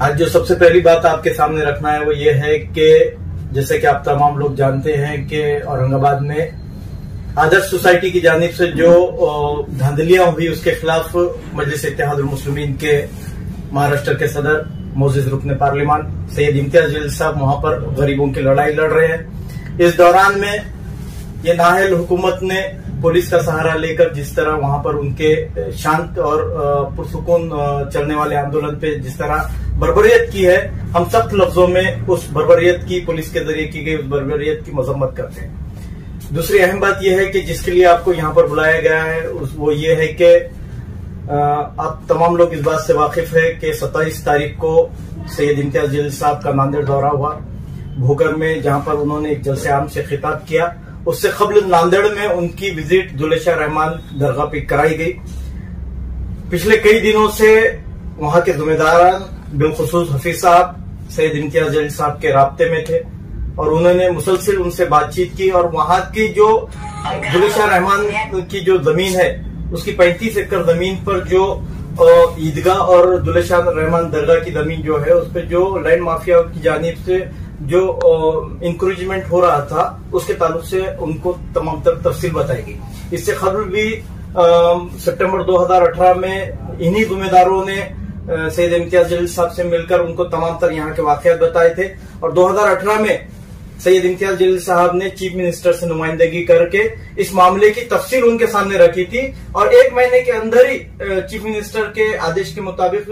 आज जो सबसे पहली बात आपके सामने रखना है वो ये है कि जैसे कि आप तमाम लोग जानते हैं कि औरंगाबाद में आदर्श सोसाइटी की जानिब से जो धांधलियां हुई उसके खिलाफ मजलिस इत्तेहादुल मुस्लिमीन के महाराष्ट्र के सदर मोअज़्ज़िज़ रुकने पार्लिमान सैयद इम्तियाज जलील साहब वहां पर गरीबों की लड़ाई लड़ रहे हैं। इस दौरान में ये नाअहल हुकूमत ने पुलिस का सहारा लेकर जिस तरह वहां पर उनके शांत और पुरसुकून चलने वाले आंदोलन पे जिस तरह बर्बरियत की है, हम सख्त लफ्जों में उस बर्बरियत की, पुलिस के जरिए की गई उस बर्बरियत की मजम्मत करते हैं। दूसरी अहम बात यह है कि जिसके लिए आपको यहाँ पर बुलाया गया है वो ये है कि आप तमाम लोग इस बात से वाकिफ है कि 27 तारीख को सैयद इम्तियाज जलील साहब का नांदेड़ दौरा हुआ भोकर में, जहां पर उन्होंने एक जलसे आम से खिताब किया। उससे कबल नांदेड़ में उनकी विजिट दुल्हे शाह रहमान दरगाह पे कराई गई। पिछले कई दिनों से वहां के जिम्मेदारान बिलखुसूस हफीज साहब सैयद इम्तियाज जलील साहब के राब्ते में थे और उन्होंने मुसलसिल उनसे बातचीत की और वहां की जो दुल्हे शाह रहमान की जो जमीन है उसकी 35 एकड़ जमीन पर जो ईदगाह और दुल्हे शाह रहमान दरगाह की जमीन जो है उस पर जो लैंड माफिया की जानिब से जो इंक्रोचमेंट हो रहा था उसके ताल्लुक से उनको तमाम तफसील बताई गई। इससे कबल भी सितंबर 2018 में इन्हीं जिम्मेदारों ने सैयद इम्तियाज जलील साहब से मिलकर उनको तमाम तर यहाँ के वाकयात बताए थे और 2018 में सैयद इम्तियाज जलील साहब ने चीफ मिनिस्टर से नुमाइंदगी करके इस मामले की तफसील उनके सामने रखी थी और 1 महीने के अंदर ही चीफ मिनिस्टर के आदेश के मुताबिक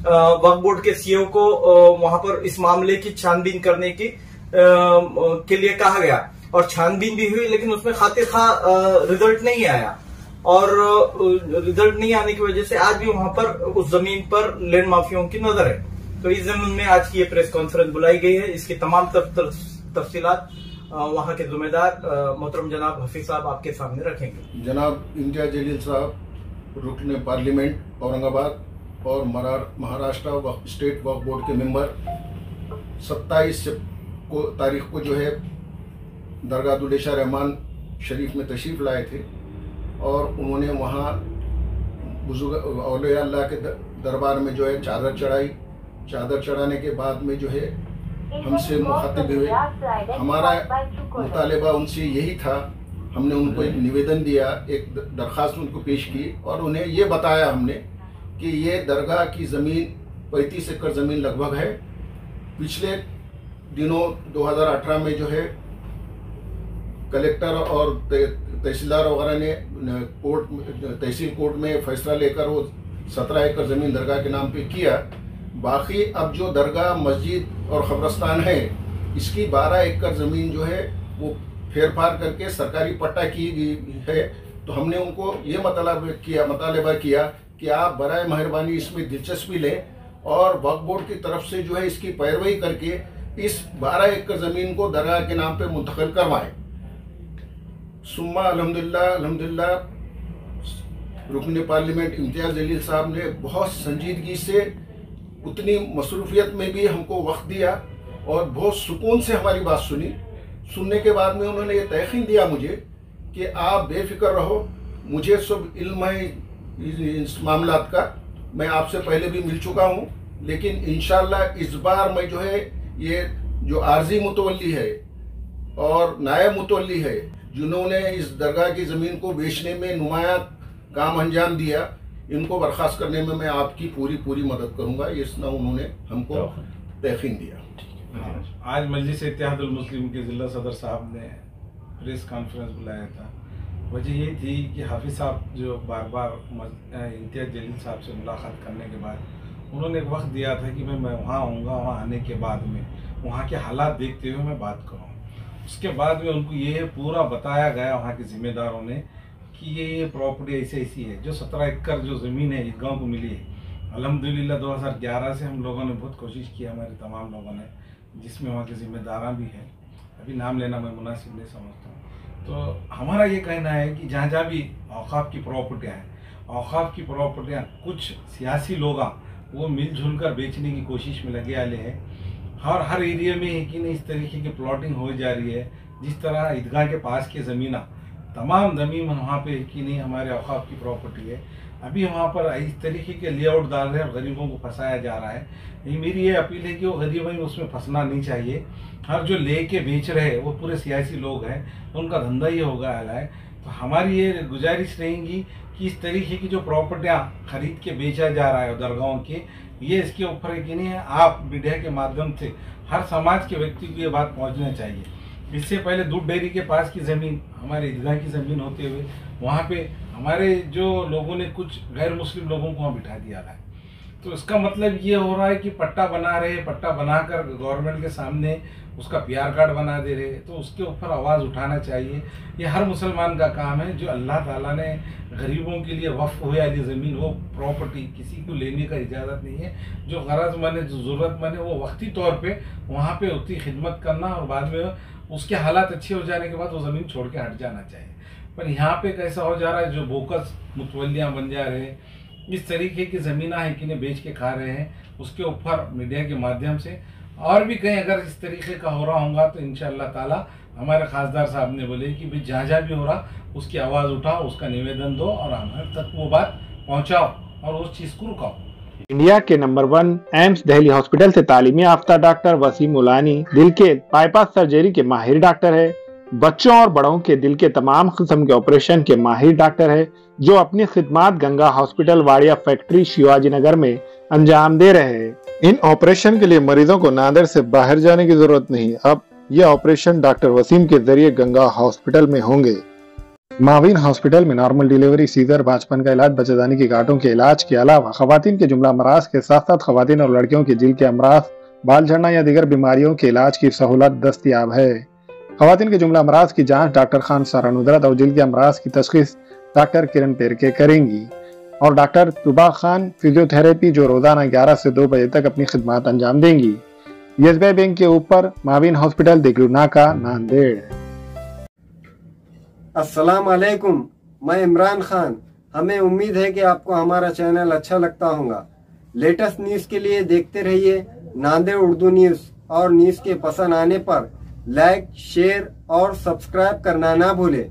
वक्फ बोर्ड के सीईओ को वहां पर इस मामले की छानबीन करने की के लिए कहा गया और छानबीन भी हुई, लेकिन उसमें खातिर खा रिजल्ट नहीं आया और रिजल्ट नहीं आने की वजह से आज भी वहां पर उस जमीन पर लैंड माफियाओं की नजर है। तो इस जमीन में आज की ये प्रेस कॉन्फ्रेंस बुलाई गई है। इसकी तमाम तफसीलात वहां के जिम्मेदार मोहतरम जनाब हफीज साहब आपके सामने रखेंगे। जनाब इम्तियाज जलील साहब रुकने पार्लियामेंट औरंगाबाद और महाराष्ट्र स्टेट वक्फ बोर्ड के मेंबर 27 तारीख को जो है दरगाह दुल्हे शाह रहमान शरीफ में तशरीफ लाए थे और उन्होंने वहाँ बुजुर्ग औलिया अल्लाह के दरबार में जो है चादर चढ़ाई। चादर चढ़ाने के बाद में जो है हमसे मुखातिब हुए। हमारा मुतालिबा उनसे यही था, हमने उनको एक निवेदन दिया, एक दरख्वास्त उनको पेश की और उन्हें ये बताया हमने कि ये दरगाह की ज़मीन 35 एकड़ ज़मीन लगभग है। पिछले दिनों 2018 में जो है कलेक्टर और तहसीलदार वगैरह ने तहसील कोर्ट में फैसला लेकर वो 17 एकड़ ज़मीन दरगाह के नाम पे किया। बाकी अब जो दरगाह मस्जिद और ख़बरस्तान है इसकी 12 एकड़ ज़मीन जो है वो फेरफार करके सरकारी पट्टा की गई है। तो हमने उनको ये मुतालबा किया कि आप बराए मेहरबानी इसमें दिलचस्पी लें और वक्फ बोर्ड की तरफ से जो है इसकी पैरवी करके इस 12 एकड़ ज़मीन को दरगाह के नाम पे मुंतकिल करवाएं। सुम्मा अल्हम्दुलिल्लाह रुकने पार्लियामेंट इम्तियाज जलील साहब ने बहुत संजीदगी से, उतनी मसरूफियत में भी हमको वक्त दिया और बहुत सुकून से हमारी बात सुनी। सुनने के बाद में उन्होंने ये तयकीन दिया मुझे कि आप बेफिक्र रहो, मुझे सब इल्म है इस मामलात का, मैं आपसे पहले भी मिल चुका हूँ, लेकिन इंशाअल्लाह इस बार मैं जो है ये जो आर्जी मुतवल्ली है और नायब मुतवल्ली है जिन्होंने इस दरगाह की ज़मीन को बेचने में नुमाया काम अंजाम दिया, इनको बर्खास्त करने में मैं आपकी पूरी मदद करूंगा। इसना उन्होंने हमको तयकीन दिया। आज मजलिस इत्तेहादुल मुस्लिमीन के जिला सदर साहब ने प्रेस कॉन्फ्रेंस बुलाया था। वजह ये थी कि हाफिज साहब जो बार बार इम्तियाज जलील साहब से मुलाकात करने के बाद उन्होंने एक वक्त दिया था कि मैं वहाँ आऊँगा, वहाँ आने के बाद में वहाँ के हालात देखते हुए मैं बात करूँ। उसके बाद में उनको ये पूरा बताया गया वहाँ के ज़िम्मेदारों ने कि ये प्रॉपर्टी ऐसी है। जो 17 एकड़ जो ज़मीन है ईदगाह को मिली है, अल्हम्दुलिल्लाह 2011 से हम लोगों ने बहुत कोशिश की, हमारे तमाम लोगों ने, जिसमें वहाँ के ज़िम्मेदारान भी हैं, अभी नाम लेना मैं मुनासिब नहीं समझता हूँ। तो हमारा ये कहना है कि जहाँ भी औक़ाफ़ की प्रॉपर्टियाँ हैं, औक़ाफ़ की प्रॉपर्टियाँ कुछ सियासी लोग वो मिलजुल कर बेचने की कोशिश में लगे आए हैं और हर एरिया में है कि नहीं इस तरीके की प्लॉटिंग हो जा रही है। जिस तरह ईदगाह के पास की ज़मीन तमाम ज़मीन वहाँ पे कि नहीं हमारे औक़ाफ़ की प्रॉपर्टी है, अभी वहाँ पर इस तरीके के लेआउट डाल रहे हैं और गरीबों को फंसाया जा रहा है। मेरी ये अपील है कि वो गरीब में उसमें फंसना नहीं चाहिए। हर जो ले के बेच रहे हैं वो पूरे सियासी लोग हैं, उनका धंधा ये होगा है। तो हमारी ये गुजारिश रहेगी कि इस तरीके की जो प्रॉपर्टियाँ खरीद के बेचा जा रहा है दरगाहों के, ये इसके ऊपर है कि नहीं है, आप मीडिया के माध्यम से हर समाज के व्यक्ति को ये बात पहुँचना चाहिए। इससे पहले दूध डेयरी के पास की ज़मीन हमारे ईदगाह की ज़मीन होते हुए वहाँ पे हमारे जो लोगों ने कुछ गैर मुस्लिम लोगों को वहाँ बिठा दिया है। तो इसका मतलब ये हो रहा है कि पट्टा बना रहे, पट्टा बनाकर गवर्नमेंट के सामने उसका PR कार्ड बना दे रहे। तो उसके ऊपर आवाज़ उठाना चाहिए। ये हर मुसलमान का काम है। जो अल्लाह ताला ने गरीबों के लिए वक्फ हुई वाली ज़मीन, वो प्रॉपर्टी किसी को लेने का इजाज़त नहीं है। जो गरजमंद है, जो ज़रूरतमंद है, वो वक्ती तौर पे वहाँ पे उतनी खिदमत करना और बाद में उसके हालात अच्छे हो जाने के बाद वो ज़मीन छोड़ के हट जाना चाहिए। पर यहाँ पे कैसा हो जा रहा है, जो बोकस मुतवल्लियाँ बन जा रहे हैं, इस तरीके की ज़मीन है कि नहीं बेच के खा रहे हैं। उसके ऊपर मीडिया के माध्यम से और भी कहीं अगर इस तरीके का हो रहा होगा तो इंशाअल्लाह ताला हमारे खासदार साहब ने बोले कि भाई जहाँ जहाँ भी हो रहा उसकी आवाज़ उठाओ, उसका निवेदन दो और हमारे तक वो बात पहुँचाओ और उस चीज़ को रुकाओ। इंडिया के नंबर 1 एम्स दिल्ली हॉस्पिटल से तालीमी याफ्ता डॉक्टर वसीम मुलानी दिल के बाईपास सर्जरी के माहिर डॉक्टर है। बच्चों और बड़ों के दिल के तमाम किस्म के ऑपरेशन के माहिर डॉक्टर है, जो अपनी खिदमात गंगा हॉस्पिटल वाड़िया फैक्ट्री शिवाजी नगर में अंजाम दे रहे हैं। इन ऑपरेशन के लिए मरीजों को नांदेड़ से बाहर जाने की जरूरत नहीं। अब ये ऑपरेशन डॉक्टर वसीम के जरिए गंगा हॉस्पिटल में होंगे। मावीन हॉस्पिटल में नॉर्मल डिलीवरी, सीजर, बाचपन का इलाज, बच्चेदानी की गांठों के इलाज के अलावा खवातीन के जुमला अमराज के साथ साथ खवातीन और लड़कियों के दिल के अमराज, बाल झड़ना या दीगर बीमारियों के इलाज की सहूलत दस्तयाब है। खवातीन के जुमला अमराज की जांच डॉक्टर खान सारा नुदरत और दिल के अमराज की तशखीस डॉक्टर किरण पेरके करेंगी और डॉक्टर तुबा खान फिजियोथेरेपी जो रोजाना 11 से 2 बजे तक अपनी खिदमत अंजाम देंगी। YES बैंक के ऊपर मावीन हॉस्पिटल, दिगरू नाका, नांदेड़। अस्सलाम वालेकुम, मैं इमरान खान। हमें उम्मीद है कि आपको हमारा चैनल अच्छा लगता होगा। लेटेस्ट न्यूज़ के लिए देखते रहिए नांदेड़ उर्दू न्यूज़ और न्यूज़ के पसंद आने पर लाइक, शेयर और सब्सक्राइब करना ना भूलें।